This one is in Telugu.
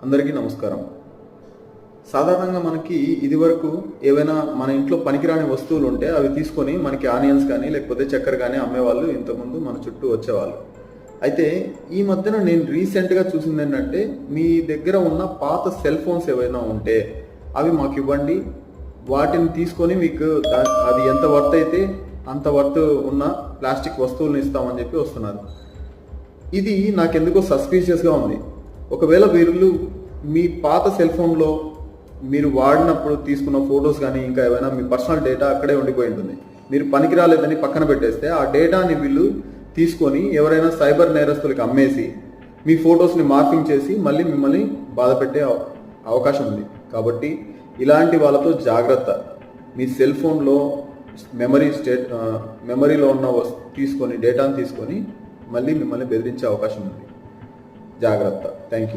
అందరికీ నమస్కారం. సాధారణంగా మనకి ఇదివరకు ఏవైనా మన ఇంట్లో పనికిరాని వస్తువులు ఉంటే అవి తీసుకొని మనకి ఆనియన్స్ కానీ లేకపోతే చక్కెర కానీ అమ్మేవాళ్ళు ఇంతకుముందు మన చుట్టూ వచ్చేవాళ్ళు. అయితే ఈ మధ్యన నేను రీసెంట్గా చూసింది ఏంటంటే, మీ దగ్గర ఉన్న పాత సెల్ ఫోన్స్ ఏవైనా ఉంటే అవి మాకు ఇవ్వండి, వాటిని తీసుకొని మీకు అది ఎంత వర్త్ అయితే అంత వర్త్ ఉన్న ప్లాస్టిక్ వస్తువులను ఇస్తామని చెప్పి వస్తున్నారు. ఇది నాకెందుకో సస్పీషియస్గా ఉంది. ఒకవేళ వీళ్ళు మీ పాత సెల్ ఫోన్లో మీరు వాడినప్పుడు తీసుకున్న ఫొటోస్ కానీ ఇంకా ఏమైనా మీ పర్సనల్ డేటా అక్కడే ఉండిపోయి ఉంటుంది. మీరు పనికి రాలేదని పక్కన పెట్టేస్తే ఆ డేటాని వీళ్ళు తీసుకొని ఎవరైనా సైబర్ నేరస్తులకి అమ్మేసి మీ ఫొటోస్ని మార్ఫింగ్ చేసి మళ్ళీ మిమ్మల్ని బాధ పెట్టే అవకాశం ఉంది. కాబట్టి ఇలాంటి వాళ్ళతో జాగ్రత్త. మీ సెల్ ఫోన్లో మెమరీలో ఉన్న తీసుకొని డేటాను తీసుకొని మళ్ళీ మిమ్మల్ని బెదిరించే అవకాశం ఉంది. జాగ్రత్త. Thank you.